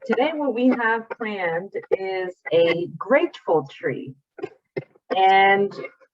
Today what we have planned is a grateful tree. And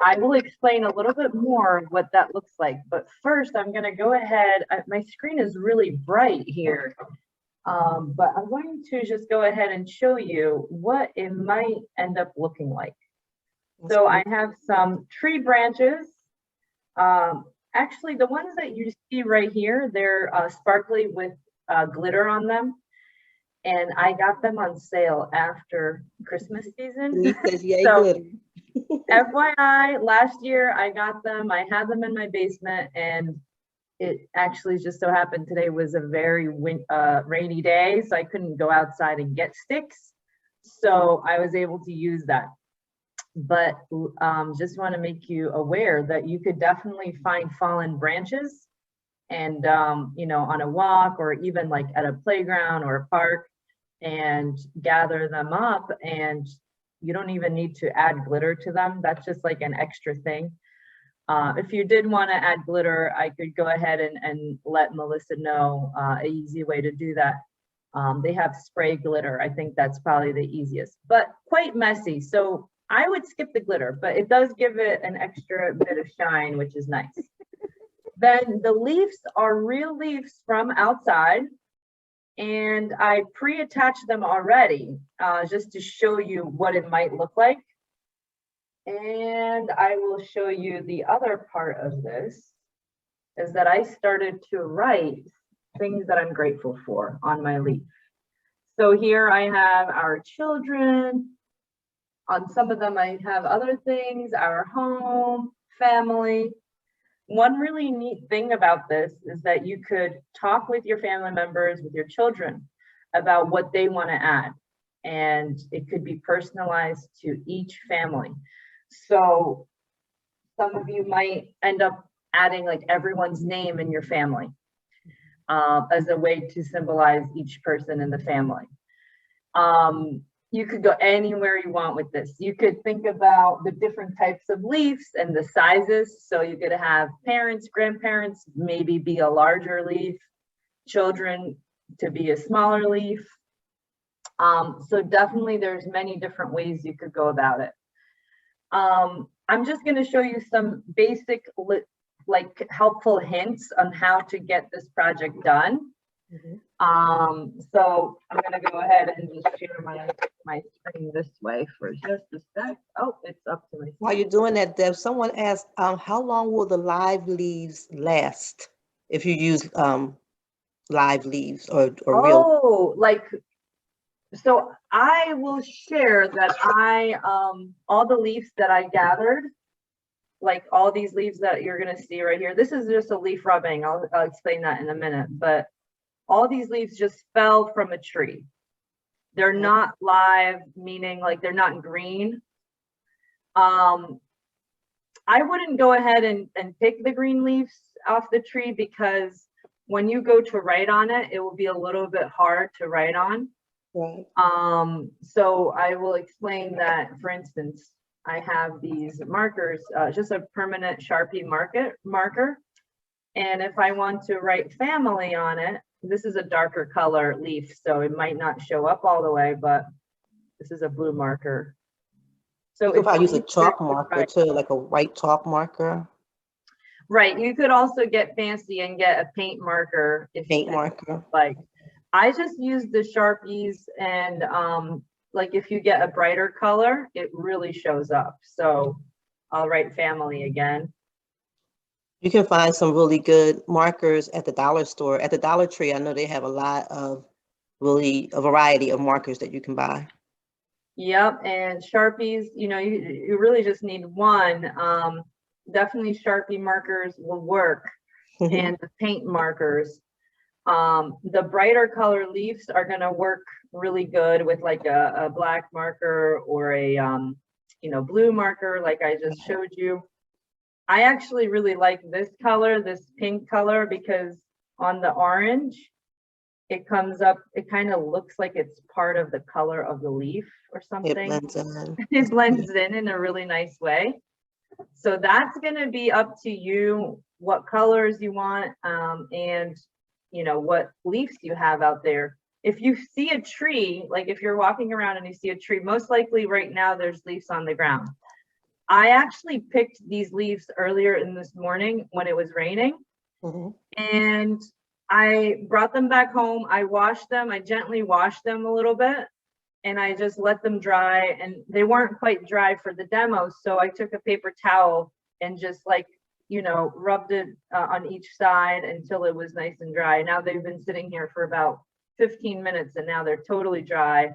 I will explain a little bit more what that looks like. But first, I'm going to go ahead. My screen is really bright here. But I'm going to just go ahead and show you what it might end up looking like. So I have some tree branches. Actually, the ones that you see right here, they're sparkly with glitter on them. And I got them on sale after Christmas season. He says, yay, So, glitter. FYI, last year I got them. I had them in my basement, and it actually just so happened today was a very rainy day, so I couldn't go outside and get sticks. So I was able to use that. But just want to make you aware that you could definitely find fallen branches and you know, on a walk or even like at a playground or a park, and gather them up, and you don't even need to add glitter to them. That's just like an extra thing. If you did want to add glitter, I could go ahead and let Melissa know an easy way to do that. They have spray glitter. I think that's probably the easiest, but quite messy. So I would skip the glitter, but it does give it an extra bit of shine, which is nice. Then the leaves are real leaves from outside, and I pre-attached them already just to show you what it might look like. And I will show you the other part of this is that I started to write things that I'm grateful for on my leaf. So here I have our children. On some of them I have other things, our home, family. One really neat thing about this is that you could talk with your family members, with your children, about what they want to add. And it could be personalized to each family. So some of you might end up adding like everyone's name in your family as a way to symbolize each person in the family. You could go anywhere you want with this. You could think about the different types of leaves and the sizes. So you could have parents, grandparents, maybe be a larger leaf, children to be a smaller leaf. So definitely there's many different ways you could go about it. I'm just going to show you some basic like helpful hints on how to get this project done. So I'm going to go ahead and just share my screen this way for just a sec. Oh, it's up to me. While you're doing that, Deb, someone asked, how long will the live leaves last if you use live leaves or real? Oh, like, so I will share that all the leaves that I gathered, like all these leaves that you're going to see right here. This is just a leaf rubbing. I'll explain that in a minute, but all these leaves just fell from a tree. They're not live, meaning like they're not green. I wouldn't go ahead and pick the green leaves off the tree, because when you go to write on it, it will be a little bit hard to write on. Right. So I will explain that. For instance, I have these markers, just a permanent Sharpie marker. And if I want to write family on it, this is a darker color leaf, so it might not show up all the way, but this is a blue marker. So if I use a chalk marker too, like a white chalk marker. Right, you could also get fancy and get a paint marker. Like, I just use the Sharpies, and like if you get a brighter color, it really shows up. So I'll write family again. You can find some really good markers at the dollar store. At the Dollar Tree, I know they have a lot of a variety of markers that you can buy. Yep, and Sharpies, you know, you really just need one. Definitely Sharpie markers will work, and the paint markers. The brighter color leaves are going to work really good with like a black marker or a you know, blue marker like I just showed you. I actually really like this color, this pink color, because on the orange it comes up, it kind of looks like it's part of the color of the leaf or something. It blends in. It blends in a really nice way. So that's going to be up to you what colors you want, and you know what leaves you have out there. if you see a tree, like if you're walking around and you see a tree, most likely right now there's leaves on the ground. I actually picked these leaves earlier in this morning when it was raining, Mhm. and I brought them back home. I washed them. I gently washed them a little bit, and I just let them dry, and they weren't quite dry for the demo. So I took a paper towel and just like, you know, rubbed it on each side until it was nice and dry. Now they've been sitting here for about 15 minutes and now they're totally dry.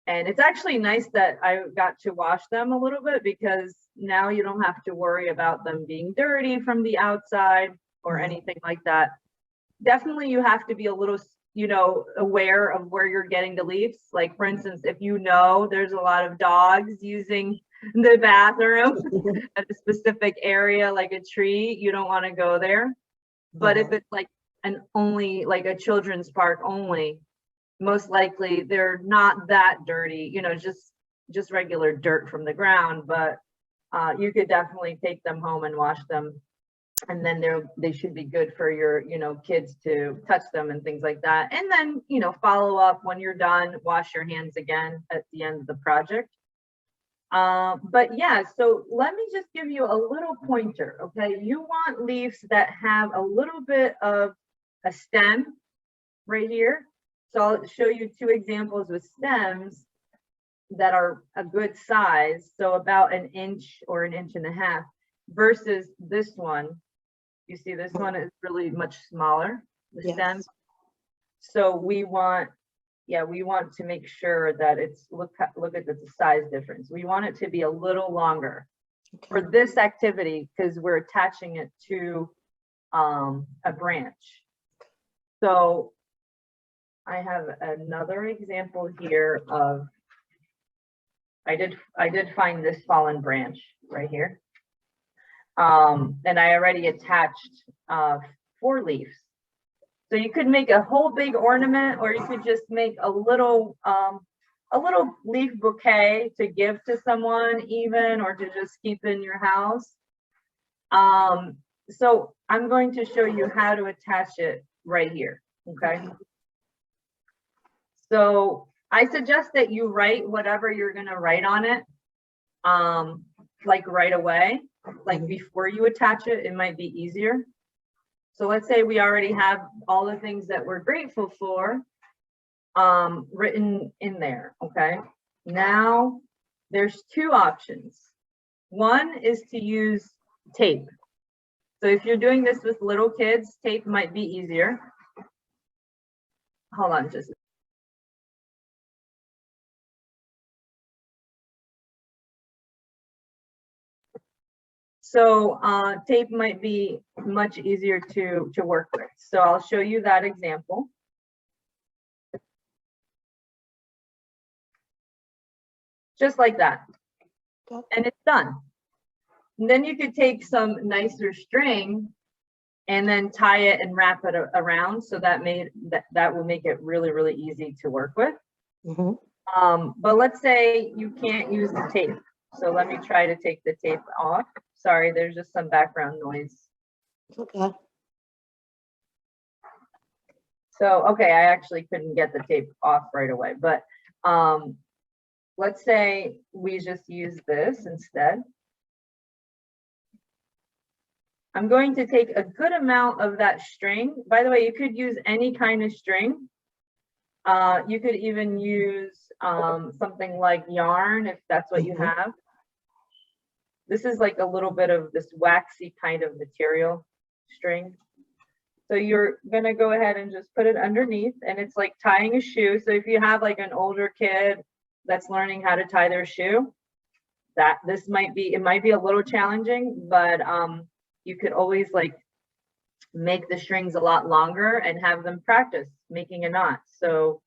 And it's actually nice that I got to wash them a little bit, because now you don't have to worry about them being dirty from the outside or Mhm. anything like that. Definitely you have to be a little, you know, aware of where you're getting the leaves. Like for instance, if you know there's a lot of dogs using the bathroom at a specific area, like a tree, you don't want to go there. But if Mhm. it's like an only, like a children's park only, most likely they're not that dirty, you know, just regular dirt from the ground. But you could definitely take them home and wash them, and then they should be good for your, you know, kids to touch them and things like that. And then, you know, follow up when you're done, wash your hands again at the end of the project. But yeah, so let me just give you a little pointer. Okay, you want leaves that have a little bit of a stem right here. So I'll show you two examples with stems that are a good size, so about an inch or an inch and a half, versus this one. You see this one is really much smaller, the stem. Yes. So we want, yeah, we want to make sure that it's, look at the size difference. We want it to be a little longer for Okay. this activity, because we're attaching it to a branch. So I have another example here of, I did find this fallen branch right here. And I already attached 4 leaves. So you could make a whole big ornament, or you could just make a little leaf bouquet to give to someone even, or to just keep in your house. So I'm going to show you how to attach it right here, okay? So I suggest that you write whatever you're gonna write on it, like right away, like before you attach it, it might be easier. So let's say we already have all the things that we're grateful for written in there, okay? Now there's 2 options. One is to use tape. So if you're doing this with little kids, tape might be easier. Hold on just. So tape might be much easier to work with. So I'll show you that example. Just like that. Okay. And it's done. And then you could take some nicer string and then tie it and wrap it around. So that will make it really, really easy to work with. Mhm. But let's say you can't use the tape. So let me try to take the tape off. Sorry, there's just some background noise. Okay. So, okay, I actually couldn't get the tape off right away, but let's say we just use this instead. I'm going to take a good amount of that string. By the way, you could use any kind of string. You could even use something like yarn if that's what you have. This is like a little bit of this waxy kind of material string. So you're gonna go ahead and just put it underneath, and it's like tying a shoe. So if you have like an older kid that's learning how to tie their shoe, it might be a little challenging, but you could always like make the strings a lot longer and have them practice making a knot. So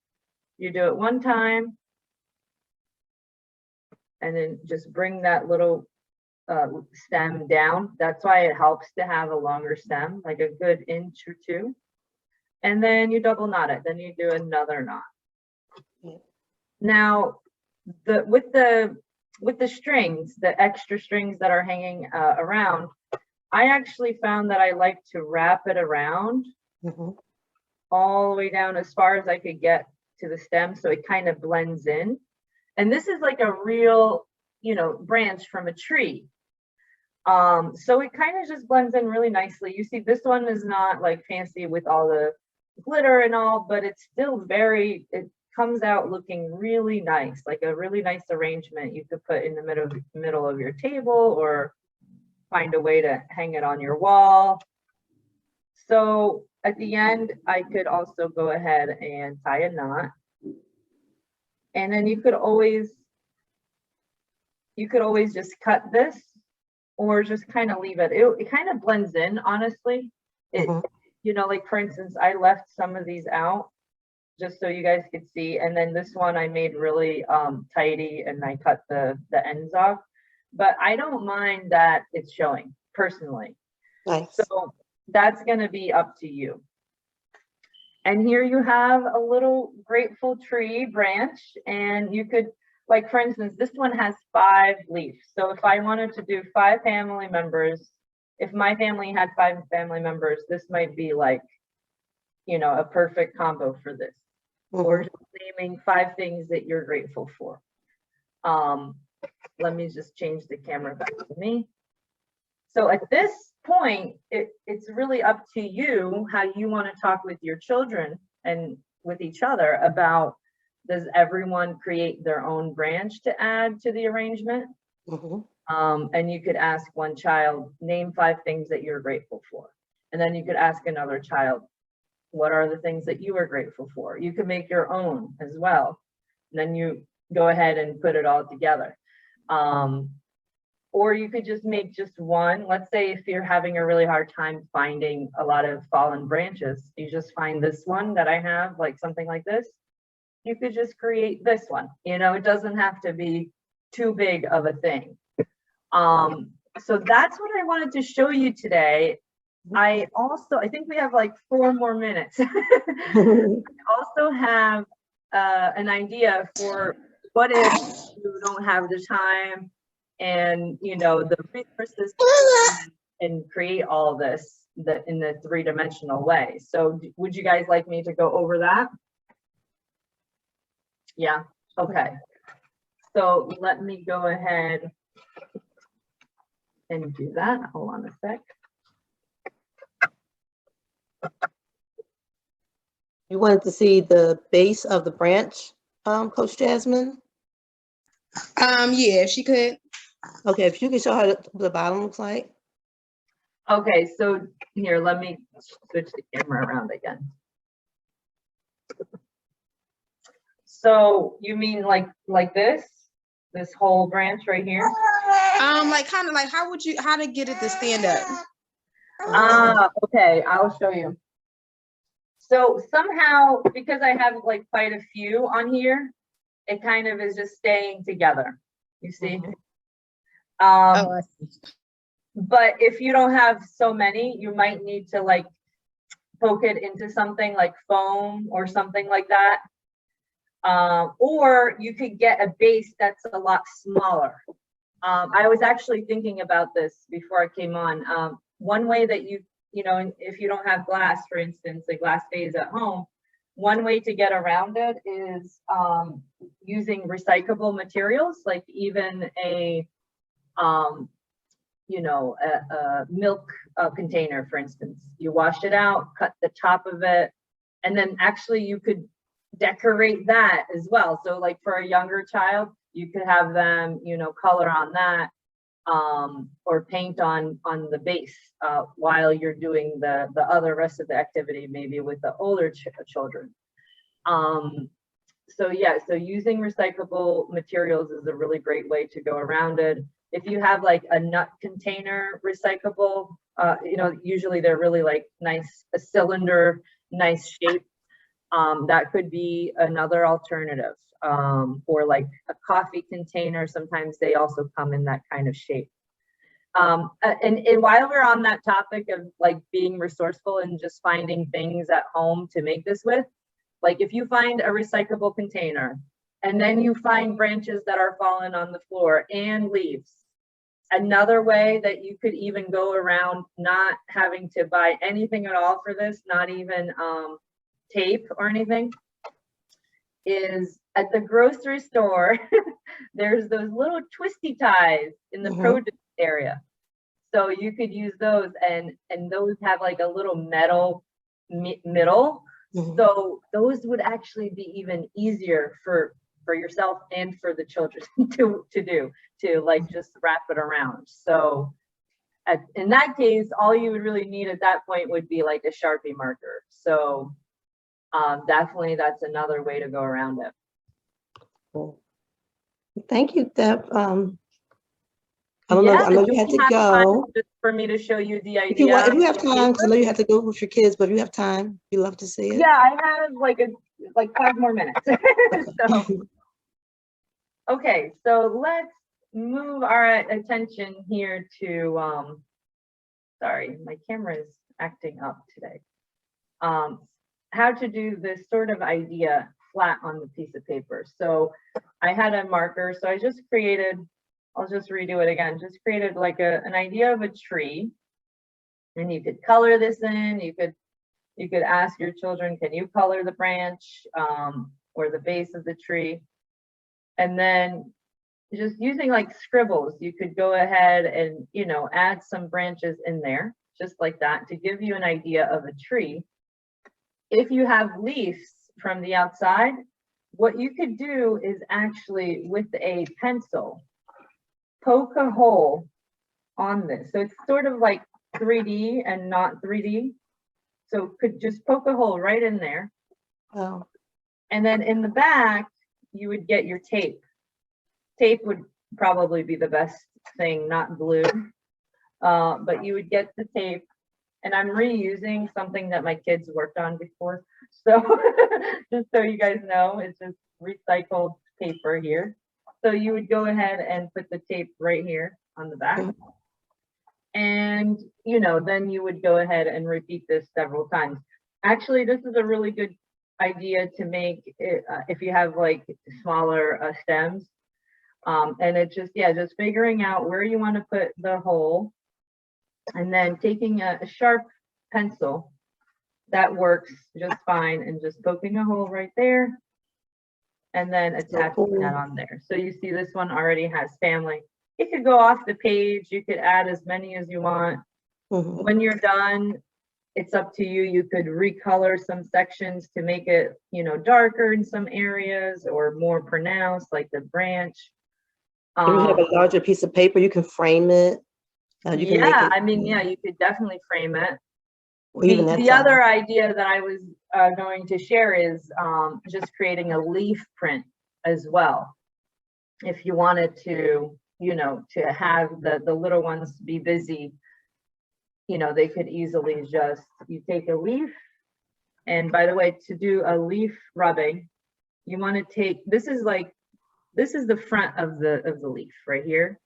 you do it one time, and then just bring that little stem down. That's why it helps to have a longer stem, like a good inch or 2. And then you double knot it. Then you do another knot. Now, with the strings, the extra strings that are hanging around, I actually found that I like to wrap it around all the way down as far as I could get to the stem, so it kind of blends in. And this is like a real, you know, branch from a tree. So it kind of just blends in really nicely. You see, this one is not like fancy with all the glitter and all, but it's still very, it comes out looking really nice, like a really nice arrangement you could put in the middle of your table, or find a way to hang it on your wall. So at the end, I could also go ahead and tie a knot. And then you could always just cut this, or just kind of leave it. It kind of blends in, honestly. You know, like for instance, I left some of these out just so you guys could see. And then this one I made really tidy, and I cut the ends off. But I don't mind that it's showing, personally. Nice. So that's going to be up to you. And here you have a little grateful tree branch, and you could, like for instance, this one has 5 leaves. So if I wanted to do 5 family members, if my family had 5 family members, this might be like, you know, a perfect combo for this. Or just naming 5 things that you're grateful for. Let me just change the camera back to me. So at this point, it's really up to you how you want to talk with your children and with each other about, does everyone create their own branch to add to the arrangement? And you could ask one child, name 5 things that you're grateful for. And then you could ask another child, what are the things that you are grateful for? You can make your own as well. And then you go ahead and put it all together. Or you could just make just one. Let's say if you're having a really hard time finding a lot of fallen branches, you just find this one that I have, like something like this. You could just create this one. You know, it doesn't have to be too big of a thing. So that's what I wanted to show you today. I think we have like 4 more minutes. I also have an idea for what if you don't have the time and, you know, the resources and create all this in the 3-dimensional way. So would you guys like me to go over that? Yeah, okay. So let me go ahead and do that. Hold on a sec. You wanted to see the base of the branch, Coach Jasmine? Yeah, if she could. Okay, if you can show her what the bottom looks like. Okay, so here, let me switch the camera around again. So you mean like this whole branch right here? Like kind of like how to get it to stand up? Okay, I'll show you. So somehow, because I have like quite a few on here, it kind of is just staying together, you see? I see. But if you don't have so many, you might need to like poke it into something like foam or something like that. Or you could get a base that's a lot smaller. I was actually thinking about this before I came on. One way that you know, if you don't have glass, for instance, the glass vase at home, one way to get around it is using recyclable materials, like even a, you know, a milk container, for instance. You wash it out, cut the top of it, and then actually you could decorate that as well. So like for a younger child, you could have them, you know, color on that, or paint on the base while you're doing the other rest of the activity, maybe with the older children. So yeah, so using recyclable materials is a really great way to go around it. If you have like a nut container recyclable, you know, usually they're really like nice, a cylinder, nice shape. That could be another alternative. Or like a coffee container, sometimes they also come in that kind of shape. And while we're on that topic of like being resourceful and just finding things at home to make this with, like if you find a recyclable container and then you find branches that are fallen on the floor and leaves, another way that you could even go around not having to buy anything at all for this, not even tape or anything, is at the grocery store, there's those little twisty ties in the Mhm. produce area. So you could use those, and those have like a little metal middle. Mhm. So those would actually be even easier for yourself and for the children to like just wrap it around. So in that case, all you would really need at that point would be like a Sharpie marker. So definitely that's another way to go around it. Cool. Thank you, Deb. I Yeah, know do you had we to have time go. just for me to show you the If you want, idea? if you have time, because I know you have to go with your kids, but if you have time, we love to see it. Yeah, I have like 5 more minutes. So, okay, so let's move our attention here to, sorry, my camera is acting up today. How to do this sort of idea flat on the piece of paper. So I had a marker, so I just created, I'll just redo it again, just created like an idea of a tree. And you could color this in, you could ask your children, can you color the branch or the base of the tree? And then just using like scribbles, you could go ahead and, you know, add some branches in there, just like that, to give you an idea of a tree. If you have leaves from the outside, what you could do is actually with a pencil, poke a hole on this. So it's sort of like 3D and not 3D. So could just poke a hole right in there. Oh, And then in the back, you would get your tape. Tape would probably be the best thing, not glue. But you would get the tape, and I'm reusing something that my kids worked on before. So just so you guys know, it's just recycled paper here. So you would go ahead and put the tape right here on the back. And, you know, then you would go ahead and repeat this several times. Actually, this is a really good idea to make it, if you have like smaller stems. And it's just, yeah, just figuring out where you want to put the hole, and then taking a sharp pencil that works just fine, and just poking a hole right there, and then attaching that on there. So you see this one already has family. It could go off the page, you could add as many as you want. mhm. When you're done, it's up to you. You could recolor some sections to make it, you know, darker in some areas or more pronounced, like the branch. If you have a larger piece of paper, you can frame it. You can make Yeah, it. I mean, yeah, you could definitely frame it. Or even that The size. other idea that I was going to share is just creating a leaf print as well. If you wanted to, you know, to have the little ones be busy, you know, they could easily just, you take a leaf, and by the way, to do a leaf rubbing, you want to take, this is the front of the leaf right here,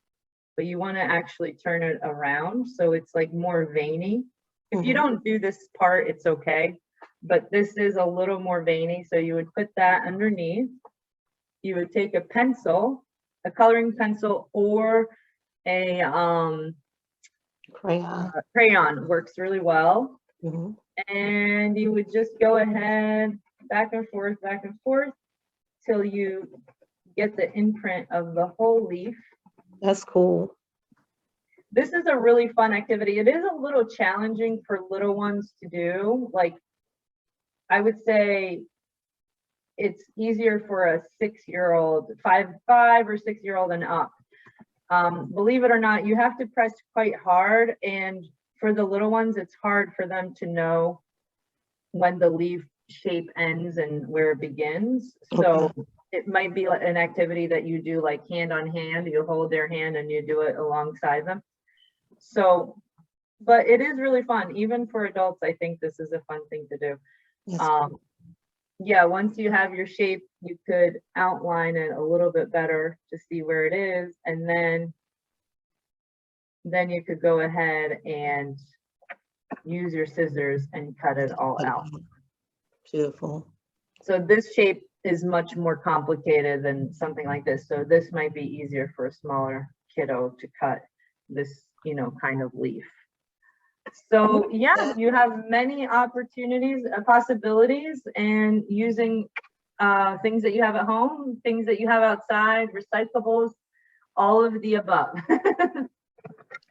but you want to actually turn it around so it's like more veiny. If you Mhm. don't do this part, it's okay, but this is a little more veiny, so you would put that underneath. You would take a pencil, a coloring pencil, or a Crayon. works really well. Mhm. And you would just go ahead back and forth till you get the imprint of the whole leaf. That's cool. This is a really fun activity. It is a little challenging for little ones to do. Like, I would say it's easier for a 6-year-old, five or 6-year-old and up. Believe it or not, you have to press quite hard, and for the little ones, it's hard for them to know when the leaf shape ends and where it begins. So it might be like an activity that you do like hand on hand. You hold their hand and you do it alongside them. So, but it is really fun. Even for adults, I think this is a fun thing to do. Yes. Yeah, once you have your shape, you could outline it a little bit better to see where it is, and then you could go ahead and use your scissors and cut it all out. Beautiful. So this shape is much more complicated than something like this. So this might be easier for a smaller kiddo to cut this, you know, kind of leaf. So yeah, you have many opportunities, possibilities, and using things that you have at home, things that you have outside, recyclables, all of the above.